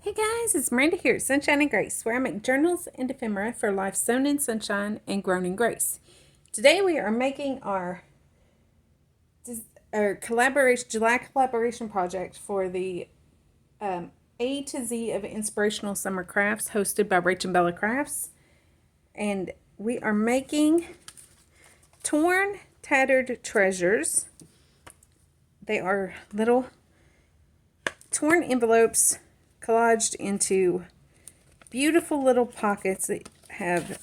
Hey guys, it's Miranda here at Sunshine and Grace, where I make journals and ephemera for life sown in sunshine and grown in grace. Today we are making our collaboration July collaboration project for the A to Z of Inspirational Summer Crafts, hosted by Rach and Bella Crafts, and we are making torn, tattered treasures. They are little torn envelopes collaged into beautiful little pockets that have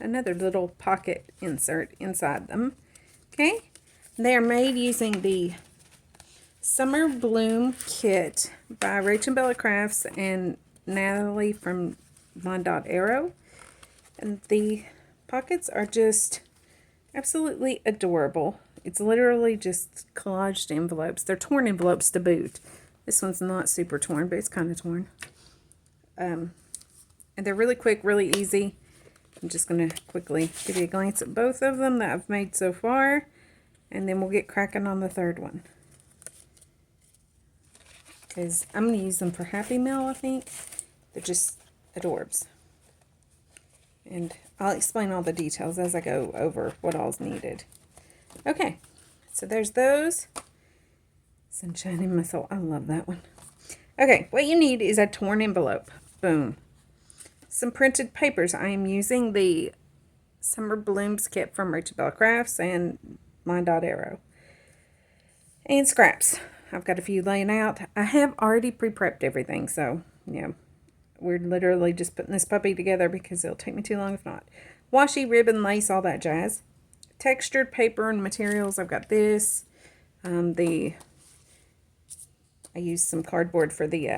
another little pocket insert inside them. Okay, they are made using the Summer Bloom kit by Rach and Bella Crafts and Natalie from Line Dot Arrow, and the pockets are just absolutely adorable. It's literally just collaged envelopes. They're torn envelopes to boot. This one's not super torn, but it's kind of torn. And they're really quick, really easy. I'm just going to quickly give you a glance at both of them that I've made so far, and then we'll get cracking on the third one. Because I'm going to use them for Happy Mail, I think. They're just adorbs. And I'll explain all the details as I go over what all's needed. Okay, so there's those. Sunshine in my soul. I love that one. Okay, what you need is a torn envelope. Boom. Some printed papers. I am using the Summer Blooms kit from Rach and Bella Crafts and Line Dot Arrow. And scraps. I've got a few laying out. I have already pre-prepped everything, so yeah. We're literally just putting this puppy together because it'll take me too long if not. Washi, ribbon, lace, all that jazz. Textured paper and materials. I've got this. I used some cardboard for the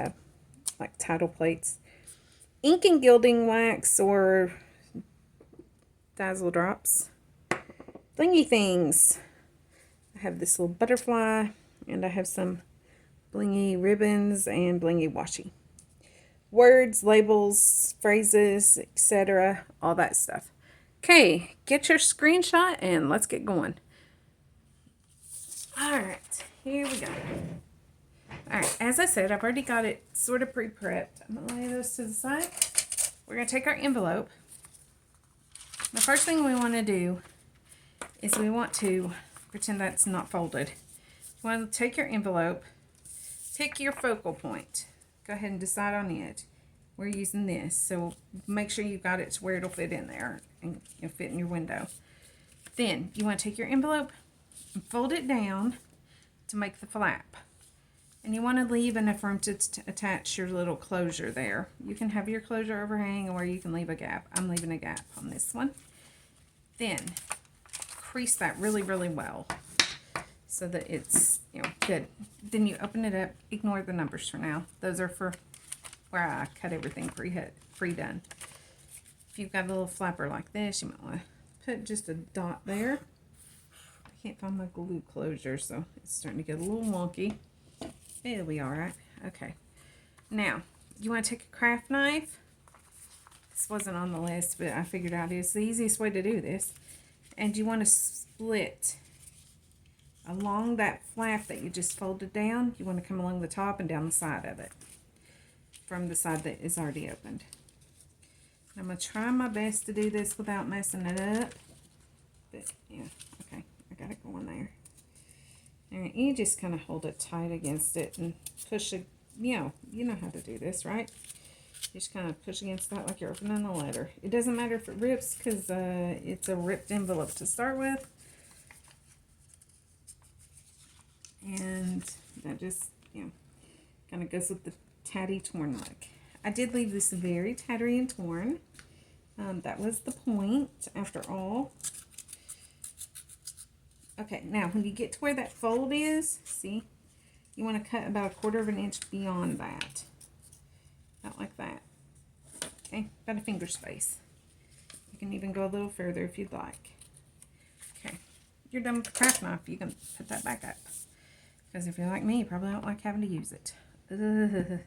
like title plates. Ink and gilding wax or dazzle drops. Blingy things. I have this little butterfly, and I have some blingy ribbons and blingy washi. Words, labels, phrases, etc. All that stuff. Okay, get your screenshot and let's get going. Alright, here we go. Alright, as I said, I've already got it sort of pre-prepped. I'm going to lay those to the side. We're going to take our envelope. The first thing we want to do is we want to pretend that's not folded. You want to take your envelope, pick your focal point. Go ahead and decide on it. We're using this, so make sure you've got it to where it'll fit in there and it'll fit in your window. Then you want to take your envelope and fold it down to make the flap. And you want to leave enough room to attach your little closure there. You can have your closure overhang or you can leave a gap. I'm leaving a gap on this one. Then crease that really, really well so that it's, good. Then you open it up. Ignore the numbers for now. Those are for where I cut everything pre-done. If you've got a little flapper like this, you might want to put just a dot there. I can't find my glue closure, so it's starting to get a little wonky. It'll be alright. Okay. Now, you want to take a craft knife. This wasn't on the list, but I figured out it's the easiest way to do this. And you want to split along that flap that you just folded down. You want to come along the top and down the side of it, from the side that is already opened. I'm going to try my best to do this without messing it up. But, yeah, okay, I got it going there. Alright, you just kind of hold it tight against it and push it, you know how to do this, right? You just kind of push against that like you're opening a letter. It doesn't matter if it rips because it's a ripped envelope to start with. And that just, kind of goes with the tatty torn look. I did leave this very tattery and torn. That was the point, after all. Okay, now when you get to where that fold is, see, you want to cut about 1/4 of an inch beyond that. Not like that. Okay, about a finger space. You can even go a little further if you'd like. Okay, you're done with the craft knife. You can put that back up. Because if you're like me, you probably don't like having to use it. Ugh.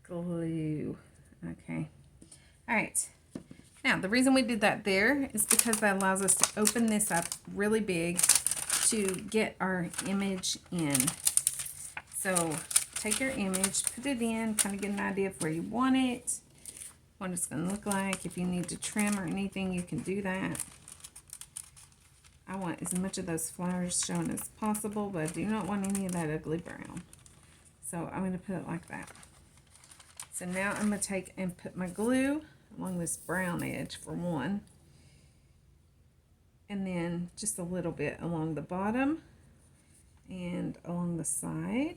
Glue. Okay. Alright. Now, the reason we did that there is because that allows us to open this up really big to get our image in. So take your image, put it in, kind of get an idea of where you want it, what it's going to look like. If you need to trim or anything, you can do that. I want as much of those flowers shown as possible, but I do not want any of that ugly brown. So I'm going to put it like that. So now I'm going to take and put my glue along this brown edge for one. And then just a little bit along the bottom and along the side.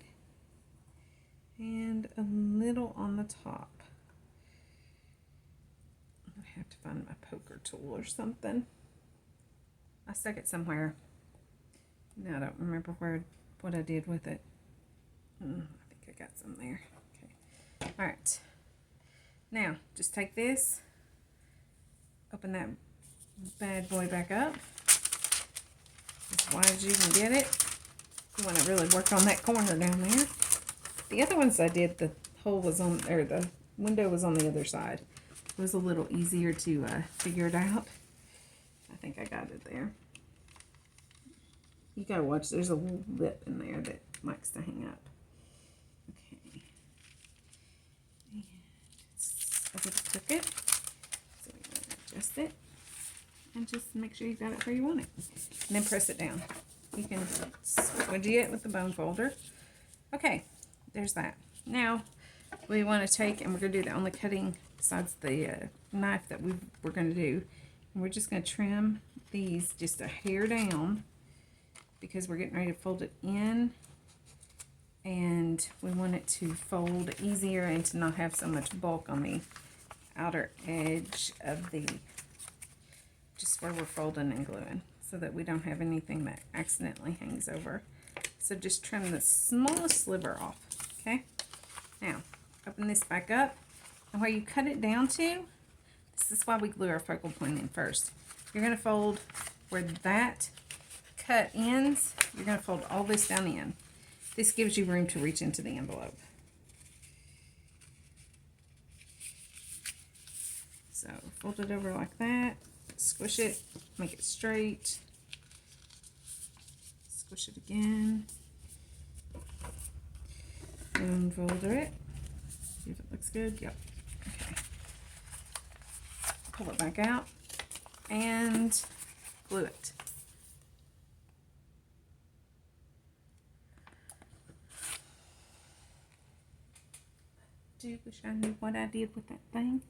And a little on the top. I'm going to have to find my poker tool or something. I stuck it somewhere. Now I don't remember what I did with it. I think I got some there. Okay. Alright. Now, just take this. Open that bad boy back up. As wide as you can get it. You want to really work on that corner down there. The other ones I did, the hole was on, or the window was on the other side. It was a little easier to figure it out. I think I got it there. You gotta watch, there's a little lip in there that likes to hang up. Okay. And it's a little crooked, so we're gonna adjust it. And just make sure you got it where you want it. And then press it down. You can squidgy it with the bone folder. Okay, there's that. Now, we want to take, and we're going to do the only cutting besides the knife that we're going to do. And we're just going to trim these just a hair down because we're getting ready to fold it in. And we want it to fold easier and to not have so much bulk on the outer edge of the, just where we're folding and gluing, so that we don't have anything that accidentally hangs over. So just trim the smallest sliver off, okay? Now, open this back up, and where you cut it down to, this is why we glue our focal point in first. You're going to fold where that cut ends, you're going to fold all this down in. This gives you room to reach into the envelope. So fold it over like that, squish it, make it straight, squish it again, unfolder it, see if it looks good. Yep. Okay. Pull it back out and glue it. Do wish I knew what I did with that thing.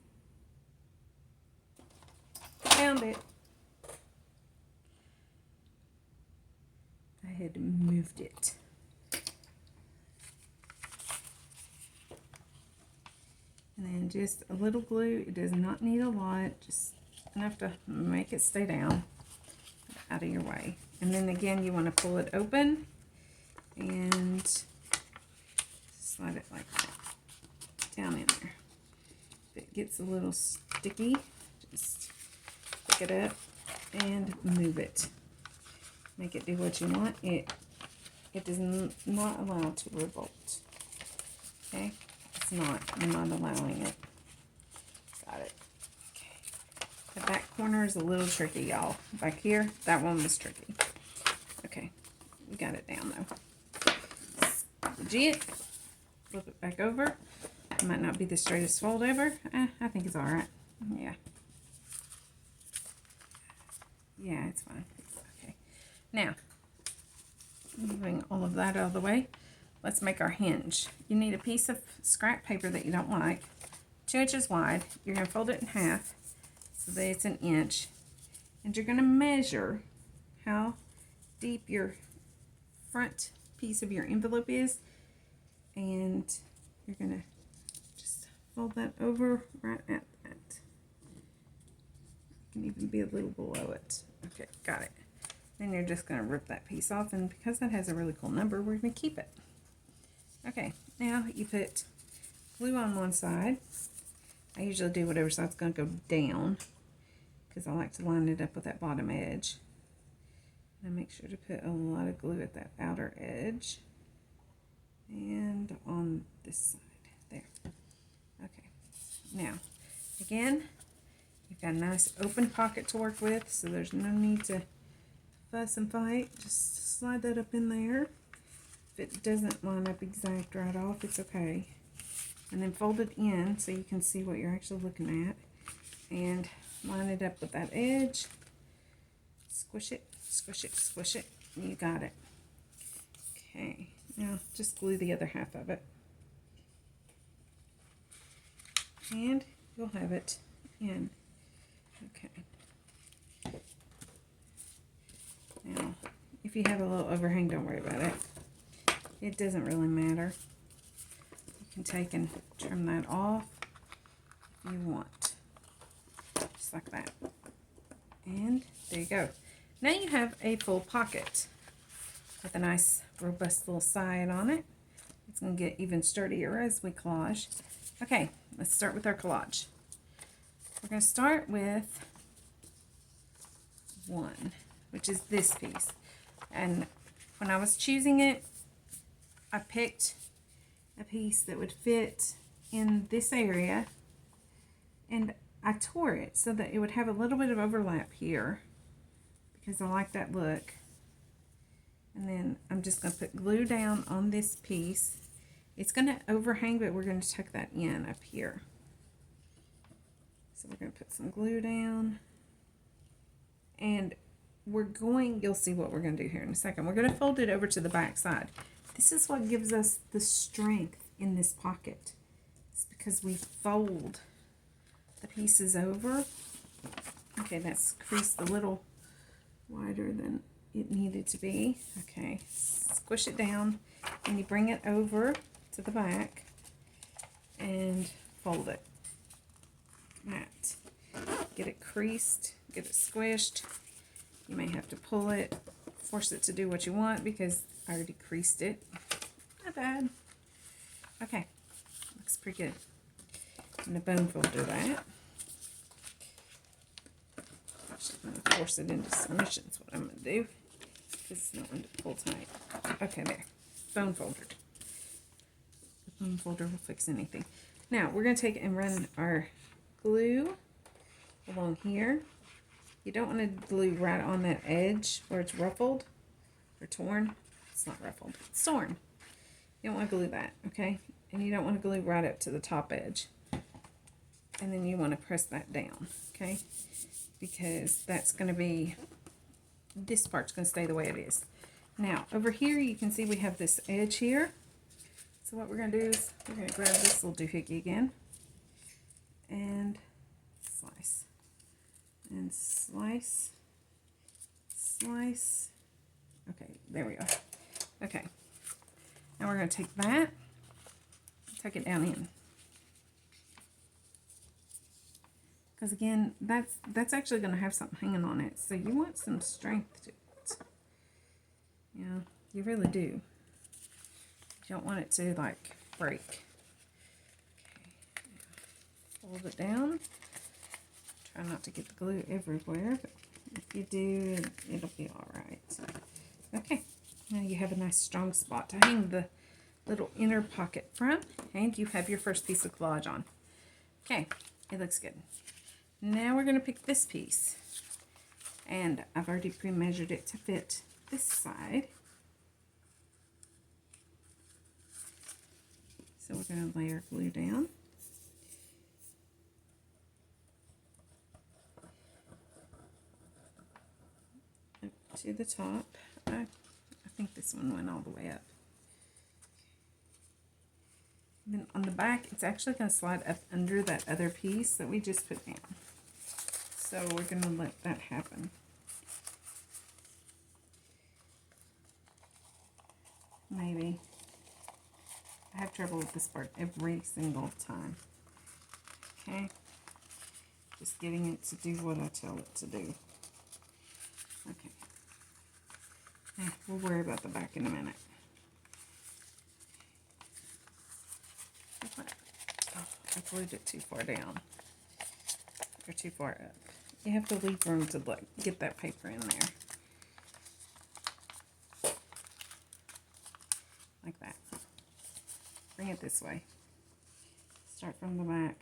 Found it. I had moved it. And then just a little glue. It does not need a lot, just enough to make it stay down, out of your way. And then again, you want to pull it open and slide it like that down in there. If it gets a little sticky, just pick it up and move it. Make it do what you want. It is not allowed to revolt. Okay? It's not. I'm not allowing it. Got it. Okay. The back corner is a little tricky, y'all. Back here, that one was tricky. Okay. We got it down, though. Legit. Flip it back over. It might not be the straightest fold ever. I think it's alright. Yeah. Yeah, it's fine. Okay. Now, moving all of that out of the way, let's make our hinge. You need a piece of scrap paper that you don't like, 2 inches wide. You're going to fold it in half so that it's 1 inch. And you're going to measure how deep your front piece of your envelope is. And you're going to just fold that over right at that. It can even be a little below it. Okay, got it. Then you're just going to rip that piece off, and because that has a really cool number, we're going to keep it. Okay, now you put glue on one side. I usually do whatever side's going to go down, because I like to line it up with that bottom edge. And make sure to put a lot of glue at that outer edge. And on this side, there. Okay, now, again, you've got a nice open pocket to work with, so there's no need to fuss and fight. Just slide that up in there. If it doesn't line up exact right off, it's okay. And then fold it in so you can see what you're actually looking at. And line it up with that edge. Squish it, squish it, squish it. You got it. Okay, now just glue the other half of it. And you'll have it in. Okay. Now, if you have a little overhang, don't worry about it. It doesn't really matter. You can take and trim that off if you want. Just like that. And there you go. Now you have a full pocket with a nice robust little side on it. It's going to get even sturdier as we collage. Okay, let's start with our collage. We're going to start with one, which is this piece. And when I was choosing it, I picked a piece that would fit in this area, and I tore it so that it would have a little bit of overlap here because I like that look. And then I'm just going to put glue down on this piece. It's going to overhang, but we're going to tuck that in up here. So we're going to put some glue down. And you'll see what we're going to do here in a second. We're going to fold it over to the back side. This is what gives us the strength in this pocket. It's because we fold the pieces over. Okay, that's creased a little wider than it needed to be. Okay, squish it down and you bring it over to the back and fold it. That. Get it creased, get it squished. You may have to pull it, force it to do what you want because I already creased it. Not bad. Okay, looks pretty good. I'm going to bone folder that. I'm going to force it into submission is what I'm going to do. Because it's not going to pull tight. Okay, there. Bone foldered. The bone folder will fix anything. Now, we're going to take and run our glue along here. You don't want to glue right on that edge where it's ruffled or torn. It's not ruffled. It's torn. You don't want to glue that, okay? And you don't want to glue right up to the top edge. And then you want to press that down, okay? Because that's going to be, this part's going to stay the way it is. Now, over here you can see we have this edge here. So what we're going to do is we're going to grab this little doohickey again and slice. And slice, slice. Okay, there we go. Okay, now we're going to take that, tuck it down in. Because again, that's actually going to have something hanging on it. So you want some strength to it. Yeah, you really do. You don't want it to like break. Okay, fold it down. Try not to get the glue everywhere, but if you do, it'll be alright. Okay, now you have a nice strong spot to hang the little inner pocket from, and you have your first piece of collage on. Okay, it looks good. Now we're going to pick this piece, and I've already pre-measured it to fit this side. So we're going to lay our glue down. Up to the top. I think this one went all the way up. And then on the back, it's actually going to slide up under that other piece that we just put down. So we're going to let that happen. Maybe. I have trouble with this part every single time. Okay. Just getting it to do what I tell it to do. Okay. We'll worry about the back in a minute. Oh, I glued it too far down. Or too far up. You have to leave room to get that paper in there. Like that. Bring it this way. Start from the back.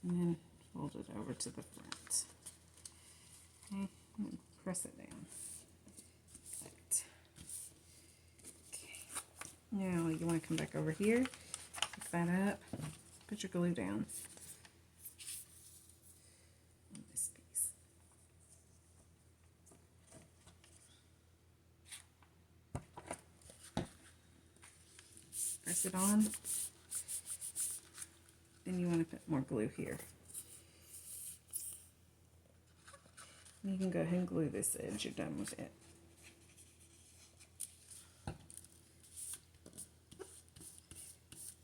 And then fold it over to the front. Okay, and then press it down. Like that. Okay. Now you want to come back over here, pick that up, put your glue down on this piece. Press it on. Then you want to put more glue here. And you can go ahead and glue this edge. You're done with it.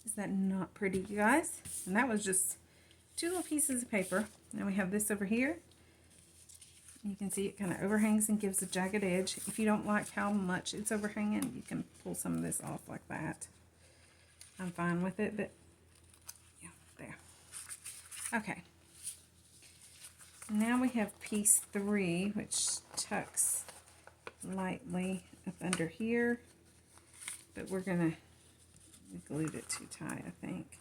Is that not pretty, you guys? And that was just 2 little pieces of paper. Now we have this over here. You can see it kind of overhangs and gives a jagged edge. If you don't like how much it's overhanging, you can pull some of this off like that. I'm fine with it, but yeah, there. Okay. Now we have piece 3, which tucks lightly up under here, but we're gonna, we glued it too tight, I think.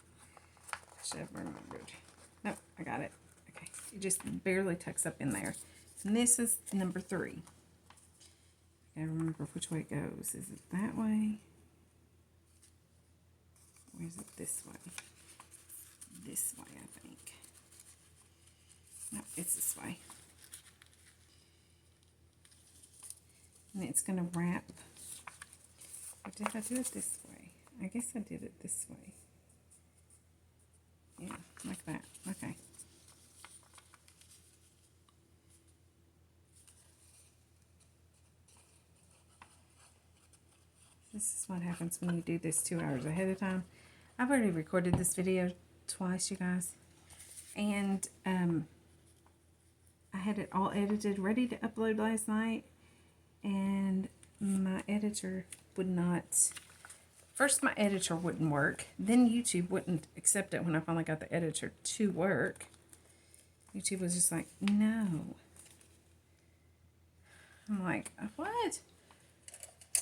Should have remembered. Nope, I got it. Okay, it just barely tucks up in there. And this is number 3. I gotta remember which way it goes. Is it that way? Or is it this way? This way, I think. No, it's this way. And it's gonna wrap. Or did I do it this way? I guess I did it this way. Yeah, like that. Okay. This is what happens when you do this 2 hours ahead of time. I've already recorded this video twice, you guys. And I had it all edited, ready to upload last night. And my editor would not... First, my editor wouldn't work. Then YouTube wouldn't accept it when I finally got the editor to work. YouTube was just like, no. I'm like, what?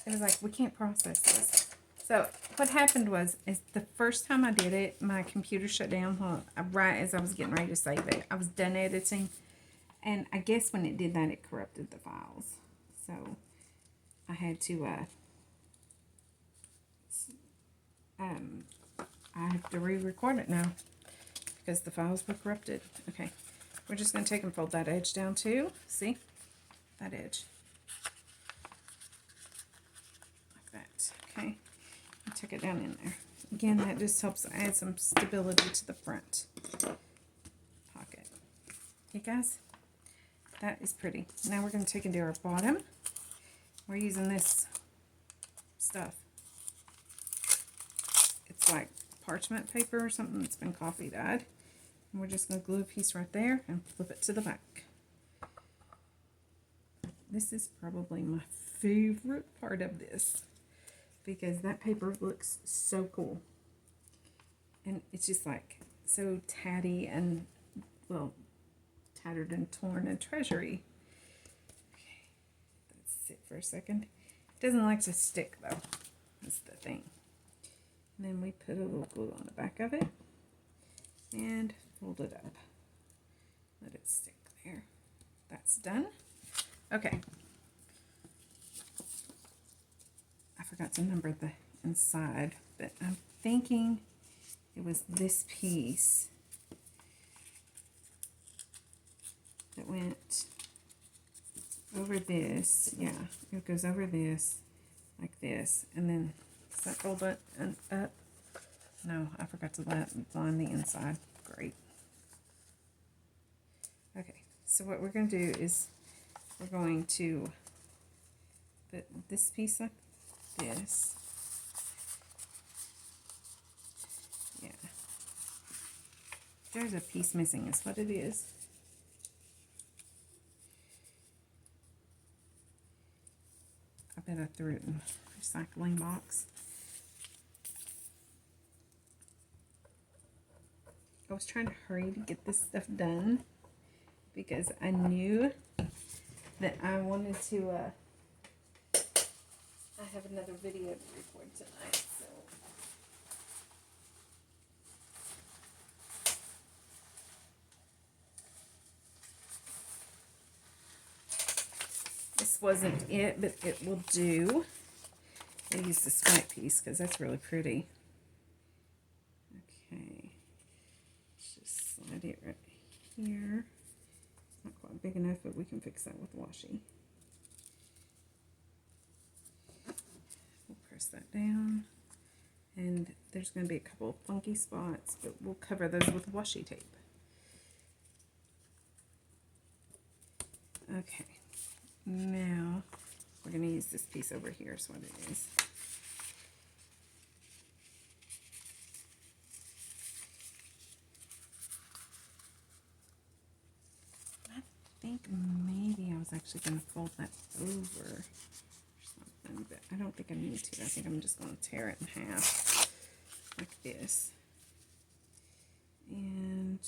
It was like, we can't process this. So what happened was, is the first time I did it, my computer shut down right as I was getting ready to save it. I was done editing. And I guess when it did that, it corrupted the files. So I had to, I have to re-record it now because the files were corrupted. Okay, we're just going to take and fold that edge down too. See? That edge. Like that. Okay. And tuck it down in there. Again, that just helps add some stability to the front pocket. Okay, guys? That is pretty. Now we're going to take and do our bottom. We're using this stuff. It's like parchment paper or something that's been coffee dyed. And we're just going to glue a piece right there and flip it to the back. This is probably my favorite part of this because that paper looks so cool. And it's just like so tatty and, well, tattered and torn and treasury. Okay, let's sit for a second. It doesn't like to stick though. That's the thing. And then we put a little glue on the back of it and fold it up. Let it stick there. That's done. Okay. I forgot to number the inside, but I'm thinking it was this piece that went over this. Yeah, it goes over this like this, and then circle it and up. No, I forgot to line the inside. Great. Okay, so what we're going to do is we're going to put this piece like this. Yeah. There's a piece missing is what it is. I bet I threw it in the recycling box. I was trying to hurry to get this stuff done because I knew that I wanted to, I have another video to record tonight, so. This wasn't it, but it will do. actually use this white piece because that's really pretty. Okay, let's just slide it right here. It's not quite big enough, but we can fix that with washi. We'll press that down. And there's going to be a couple of funky spots, but we'll cover those with washi tape. Okay, now we're going to use this piece over here is what it is. I think maybe I was actually going to fold that over or something, but I don't think I need to. I think I'm just going to tear it in half like this. And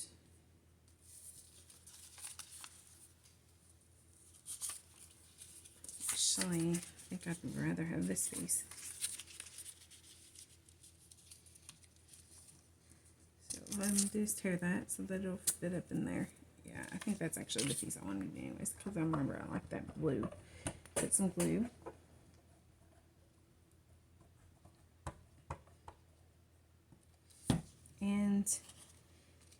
actually, I think I'd rather have this piece. So what I'm going to do is tear that so that it'll fit up in there. Yeah, I think that's actually the piece I wanted anyways, because I remember I like that blue. Put some glue. And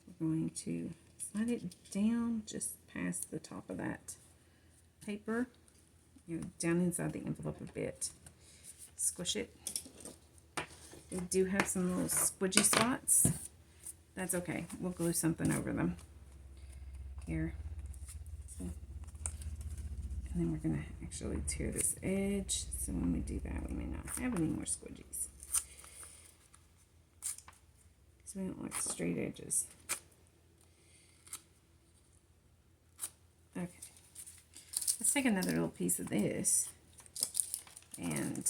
we're going to slide it down just past the top of that paper. Down inside the envelope a bit. Squish it. We do have some little squidgy spots. That's okay. We'll glue something over them. Here. So, and then we're going to actually tear this edge. So when we do that, we may not have any more squidgies. Because we don't like straight edges. Okay. Let's take another little piece of this and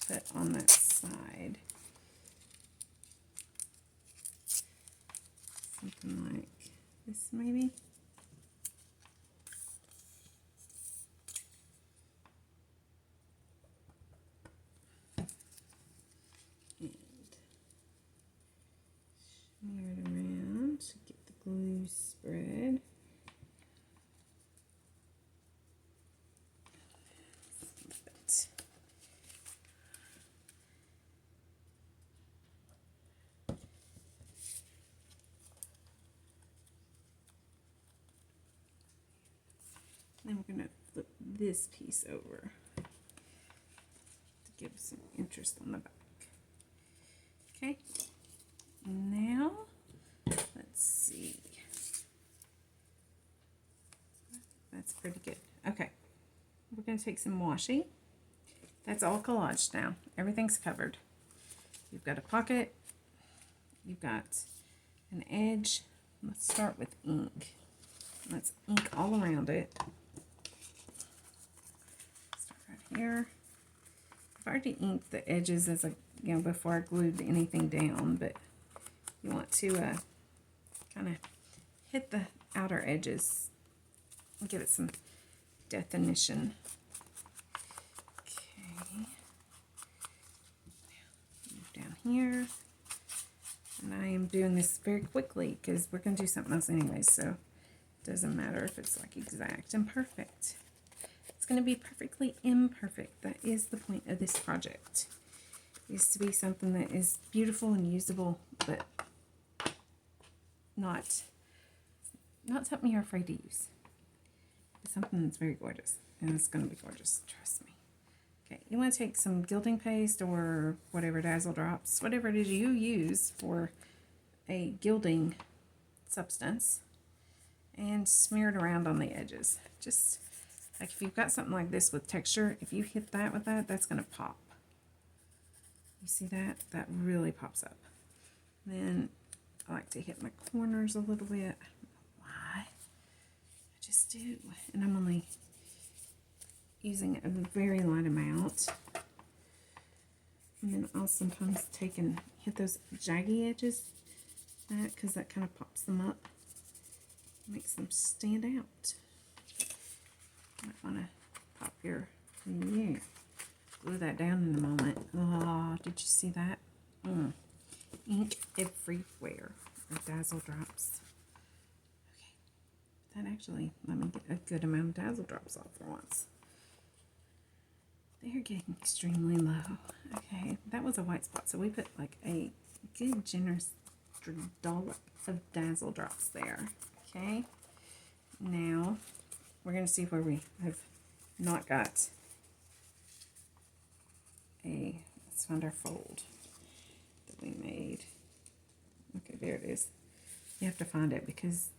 put on that side. Something like this maybe. And smear it around to get the glue spread. Then we're going to flip this piece over to give some interest on the back. Okay, now let's see. That's pretty good. Okay, we're going to take some washi. That's all collaged now. Everything's covered. You've got a pocket. You've got an edge. Let's start with ink. Let's ink all around it. Here. I've already inked the edges as I, before I glued anything down, but you want to kind of hit the outer edges and give it some definition. Okay. Move down here. And I am doing this very quickly because we're going to do something else anyway, so it doesn't matter if it's like exact and perfect. It's going to be perfectly imperfect. That is the point of this project. It is to be something that is beautiful and usable, but not something you're afraid to use. It's something that's very gorgeous, and it's going to be gorgeous, trust me. Okay, you want to take some gilding paste or whatever, dazzle drops, whatever it is you use for a gilding substance, and smear it around on the edges. Just like if you've got something like this with texture, if you hit that with that, that's going to pop. You see that? That really pops up. Then I like to hit my corners a little bit. I don't know why. I just do. And I'm only using a very light amount. And then I'll sometimes take and hit those jaggy edges, because that kind of pops them up. Makes them stand out. You might want to pop your, yeah, glue that down in a moment. Oh, did you see that? Ink everywhere. Or dazzle drops. Okay. That actually, let me get a good amount of dazzle drops off for once. They're getting extremely low. Okay, that was a white spot, so we put like a good generous dollop of Dazzle drops there. Okay, now we're going to see where we have not got a, let's find our fold that we made. Okay, there it is. You have to find it because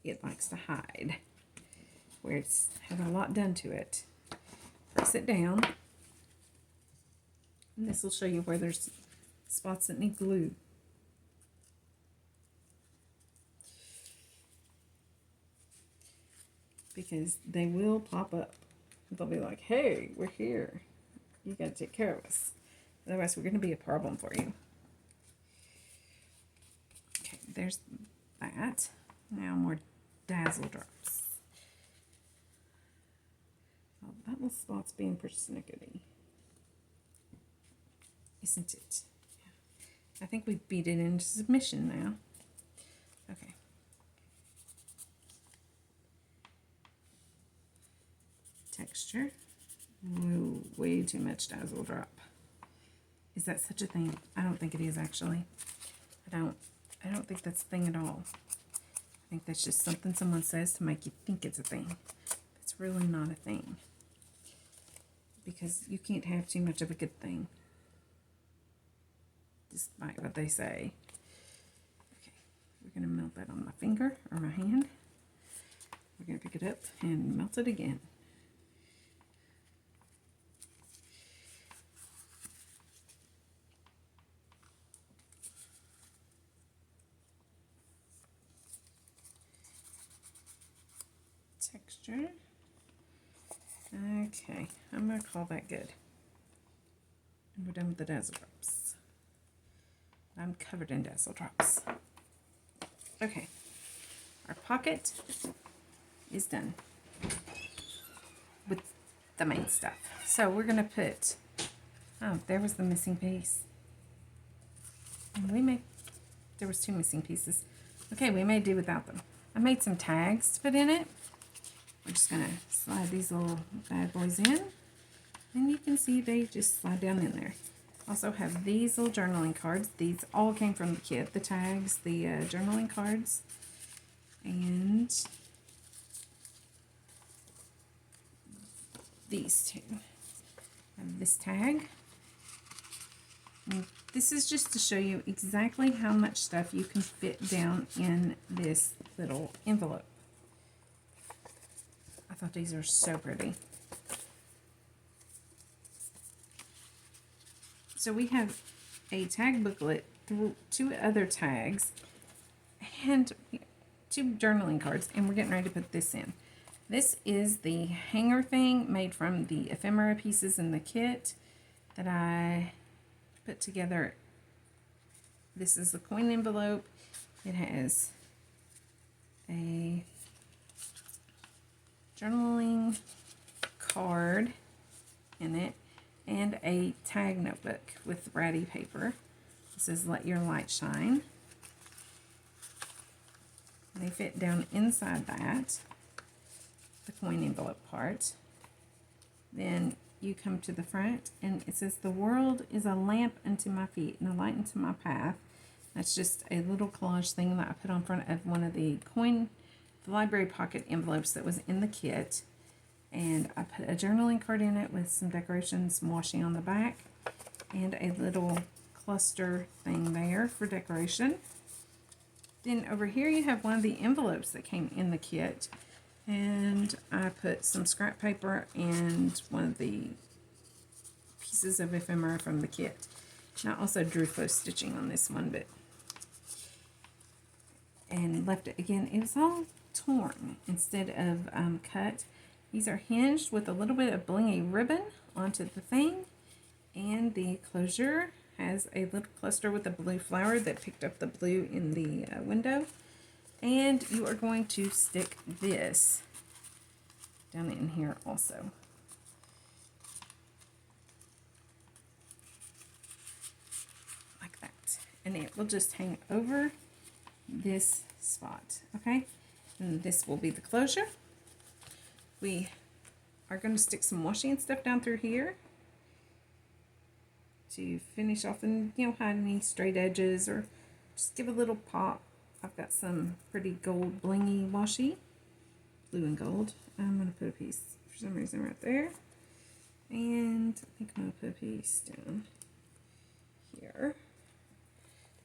it likes to hide where it's had a lot done to it. Press it down, and this will show you where there's spots that need glue. Because they will pop up. They'll be like, hey, we're here. You got to take care of us. Otherwise, we're going to be a problem for you. Okay, there's that. Now more Dazzle drops. Oh, that little spot's being persnickety. Isn't it? Yeah. I think we beat it into submission now. Okay. Texture. Whoa, way too much Dazzle drop. Is that such a thing? I don't think it is actually. I don't think that's a thing at all. I think that's just something someone says to make you think it's a thing. It's really not a thing. Because you can't have too much of a good thing. Despite what they say. Okay, we're going to melt that on my finger or my hand. We're going to pick it up and melt it again. Texture. Okay, I'm going to call that good. And we're done with the Dazzle drops. I'm covered in Dazzle drops. Okay, our pocket is done with the main stuff. So we're going to put, oh, there was the missing piece. And there was 2 missing pieces. Okay, we may do without them. I made some tags to put in it. We're just going to slide these little bad boys in. And you can see they just slide down in there. Also have these little journaling cards. These all came from the kit. The tags, the journaling cards. And these 2. And this tag. And this is just to show you exactly how much stuff you can fit down in this little envelope. I thought these are so pretty. So we have a tag booklet, 2 other tags, and 2 journaling cards, and we're getting ready to put this in. This is the hanger thing made from the ephemera pieces in the kit that I put together. This is the coin envelope. It has a journaling card in it and a tag notebook with ratty paper. This is Let Your Light Shine. And they fit down inside that, the coin envelope part. Then you come to the front and it says, the world is a lamp unto my feet and a light unto my path. That's just a little collage thing that I put on front of one of the library pocket envelopes that was in the kit. And I put a journaling card in it with some decorations, some washi on the back, and a little cluster thing there for decoration. Then over here you have one of the envelopes that came in the kit, and I put some scrap paper and one of the pieces of ephemera from the kit. And I also drew faux stitching on this one, and left it again. It was all torn instead of cut. These are hinged with a little bit of blingy ribbon onto the thing, and the closure has a little cluster with a blue flower that picked up the blue in the window. And you are going to stick this down in here also. Like that. And it will just hang over this spot, okay? And this will be the closure. We are going to stick some washi and stuff down through here to finish off and, you know, hide any straight edges or just give a little pop. I've got some pretty gold blingy washi, blue and gold. I'm going to put a piece for some reason right there. And I think I'm going to put a piece down here.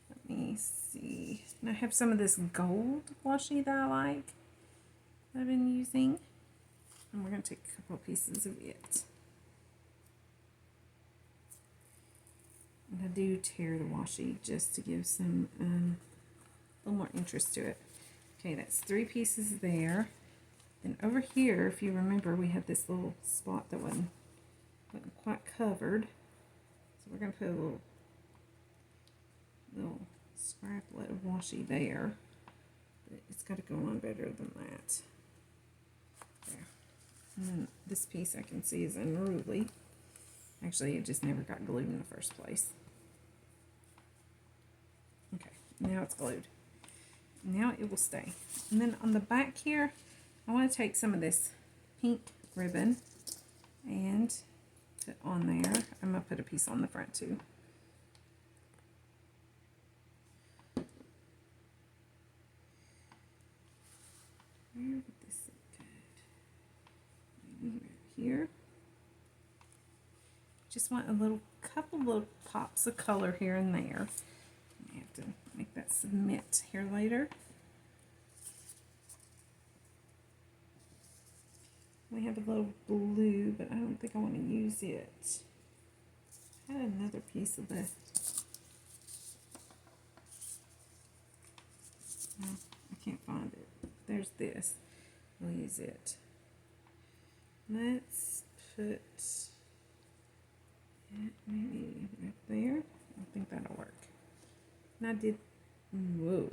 Let me see. And I have some of this gold washi that I like, that I've been using. And we're going to take a couple pieces of it. And I do tear the washi just to give some a little more interest to it. Okay, that's 3 pieces there. Then over here, if you remember, we had this little spot that wasn't quite covered. So we're going to put a little scraplet of washi there. But it's got to go on better than that. There. And then this piece I can see is unruly. Actually, it just never got glued in the first place. Okay, now it's glued. Now it will stay. And then on the back here, I want to take some of this pink ribbon and put on there. I'm going to put a piece on the front too. Where would this look good? Maybe right here. Just want a couple little pops of color here and there. I have to make that submit here later. We have a little blue, but I don't think I want to use it. I had another piece of this. No, I can't find it. There's this. We'll use it. Let's put it maybe right there. I think that'll work. And I did, whoa.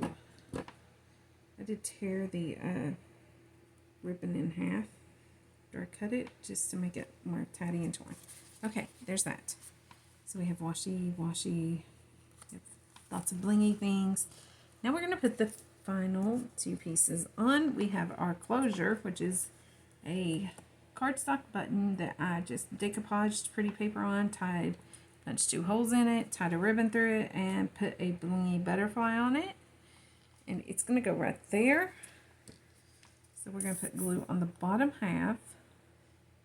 I did tear the ribbon in half. Or cut it just to make it more tatty and torn. Okay, there's that. So we have washi, we have lots of blingy things. Now we're going to put the final 2 pieces on. We have our closure, which is a cardstock button that I just decoupaged pretty paper on, punched 2 holes in it, tied a ribbon through it, and put a blingy butterfly on it. And it's going to go right there. So we're going to put glue on the bottom half.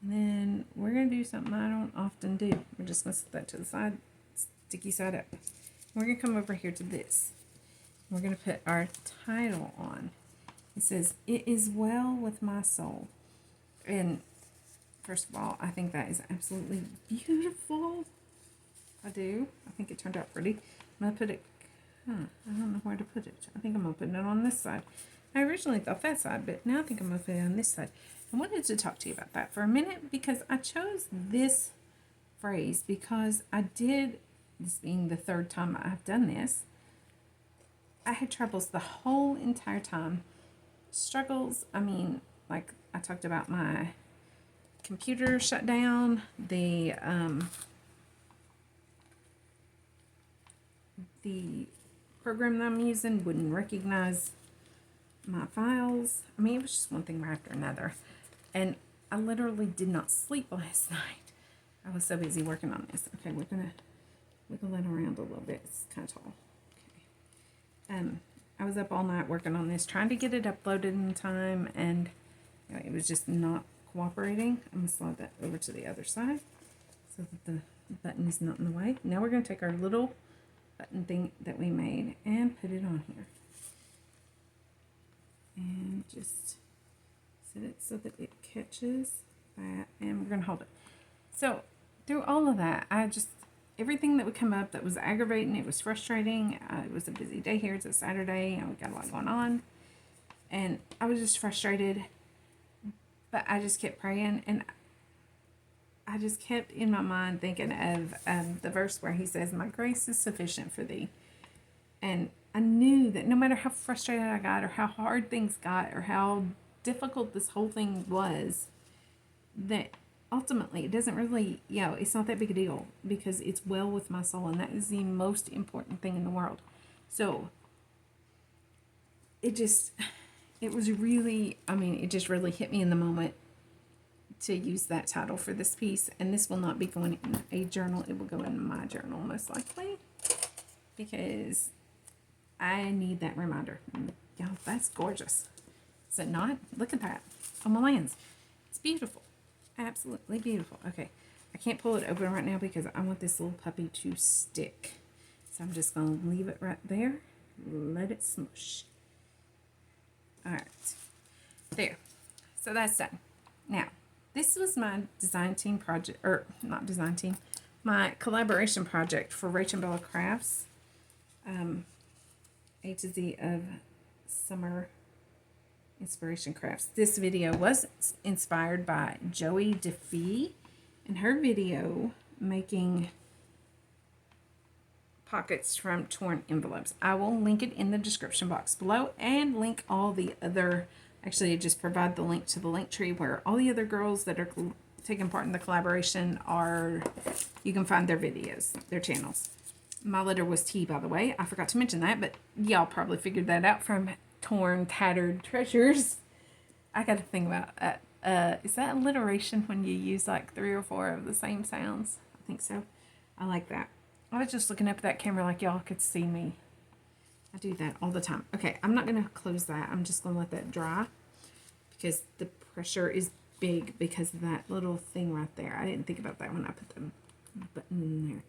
And then we're going to do something I don't often do. We're just going to set that to the side, sticky side up. We're going to come over here to this. We're going to put our title on. It says, "It is well with my soul." And first of all, I think that is absolutely beautiful. I do. I think it turned out pretty. I'm going to put it, I don't know where to put it. I think I'm going to put it on this side. I originally thought that side, but now I think I'm going to put it on this side. I wanted to talk to you about that for a minute because I chose this phrase because I did, this being the 3rd time I've done this, I had troubles the whole entire time. Struggles, I mean, like I talked about my computer shut down, the program that I'm using wouldn't recognize my files. I mean, it was just one thing right after another. And I literally did not sleep last night. I was so busy working on this. Okay, we're going to wiggle it around a little bit. It's kind of tall. Okay. I was up all night working on this, trying to get it uploaded in time, and you know, it was just not cooperating. I'm going to slide that over to the other side so that the button is not in the way. Now we're going to take our little button thing that we made and put it on here. And just set it so that it catches that, and we're going to hold it. So through all of that, everything that would come up that was aggravating, it was frustrating. It was a busy day here. It's a Saturday, and we got a lot going on. And I was just frustrated, but I just kept praying, and I just kept in my mind thinking of the verse where he says, "My grace is sufficient for thee." And I knew that no matter how frustrated I got or how hard things got or how difficult this whole thing was, that ultimately it doesn't really, it's not that big a deal because it's well with my soul, and that is the most important thing in the world. So it just really hit me in the moment to use that title for this piece, and this will not be going in a journal. It will go in my journal most likely, because I need that reminder. Yeah, that's gorgeous. Is it not? Look at that on my lens. It's beautiful. Absolutely beautiful. Okay, I can't pull it open right now because I want this little puppy to stick. So I'm just going to leave it right there. Let it smush. All right. There. So that's done. Now, this was my design team project, or not design team, my collaboration project for Rach and Bella Crafts. A to Z of Summer Inspiration Crafts. This video was inspired by Joey DeFee and her video making pockets from torn envelopes. I will link it in the description box below and link all the other, actually just provide the link to the link tree where all the other girls that are taking part in the collaboration are, you can find their videos, their channels. My letter was T, by the way. I forgot to mention that, but y'all probably figured that out from Tattered Treasures. I got to think about is that alliteration when you use like 3 or 4 of the same sounds? I think so. I like that. I was just looking up at that camera like y'all could see me. I do that all the time. Okay, I'm not going to close that. I'm just going to let that dry because the pressure is big because of that little thing right there. I didn't think about that when I put the button in there.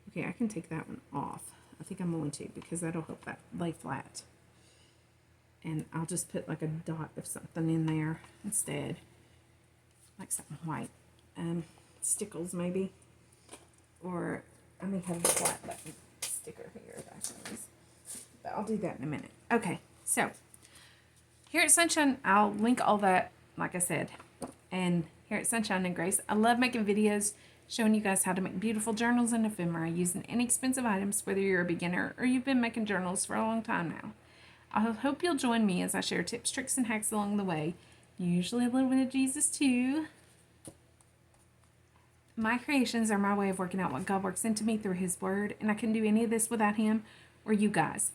Okay, I can take that one off. I think I'm going to because that'll help that lay flat. And I'll just put like a dot of something in there instead. Like something white. Stickles maybe. Or I may have a flat button sticker here. But I'll do that in a minute. Okay, so here at Sunshine, I'll link all that, like I said. And here at Sunshine and Grace, I love making videos showing you guys how to make beautiful journals and ephemera using inexpensive items, whether you're a beginner or you've been making journals for a long time now. I hope you'll join me as I share tips, tricks, and hacks along the way. Usually a little bit of Jesus too. My creations are my way of working out what God works into me through His Word, and I couldn't do any of this without Him or you guys.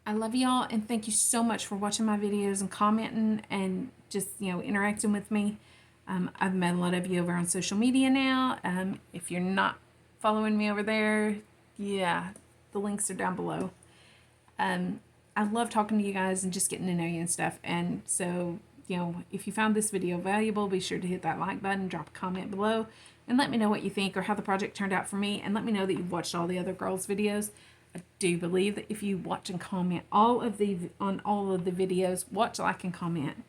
I love y'all, and thank you so much for watching my videos and commenting and just, interacting with me. I've met a lot of you over on social media now. If you're not following me over there, yeah, the links are down below. I love talking to you guys and just getting to know you and stuff. And so, if you found this video valuable, be sure to hit that like button, drop a comment below, and let me know what you think or how the project turned out for me. And let me know that you've watched all the other girls' videos. I do believe that if you watch and comment on all of the videos, watch, like, and comment,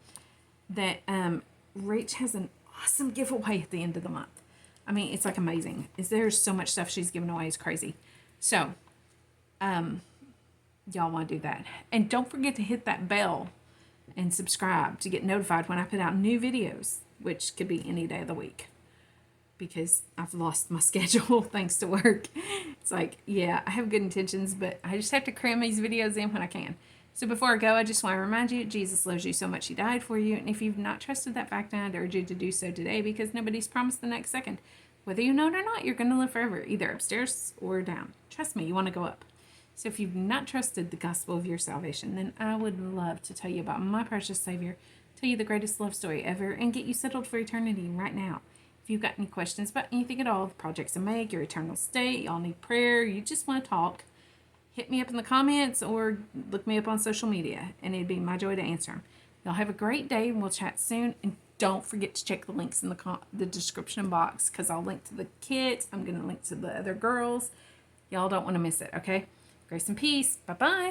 that Rach has an awesome giveaway at the end of the month. I mean, it's like amazing. There's so much stuff she's giving away. It's crazy. So, y'all want to do that. And don't forget to hit that bell and subscribe to get notified when I put out new videos, which could be any day of the week. Because I've lost my schedule thanks to work. It's like, yeah, I have good intentions, but I just have to cram these videos in when I can. So before I go, I just want to remind you, Jesus loves you so much He died for you. And if you've not trusted that fact, I'd urge you to do so today, because nobody's promised the next second. Whether you know it or not, you're going to live forever, either upstairs or down. Trust me, you want to go up. So if you've not trusted the gospel of your salvation, then I would love to tell you about my precious Savior, tell you the greatest love story ever, and get you settled for eternity right now. If you've got any questions about anything at all, the projects I make, your eternal state, y'all need prayer, you just want to talk, hit me up in the comments or look me up on social media, and it'd be my joy to answer them. Y'all have a great day, and we'll chat soon. And don't forget to check the links in the description box, because I'll link to the kit. I'm going to link to the other girls. Y'all don't want to miss it, okay? Grace and peace. Bye-bye.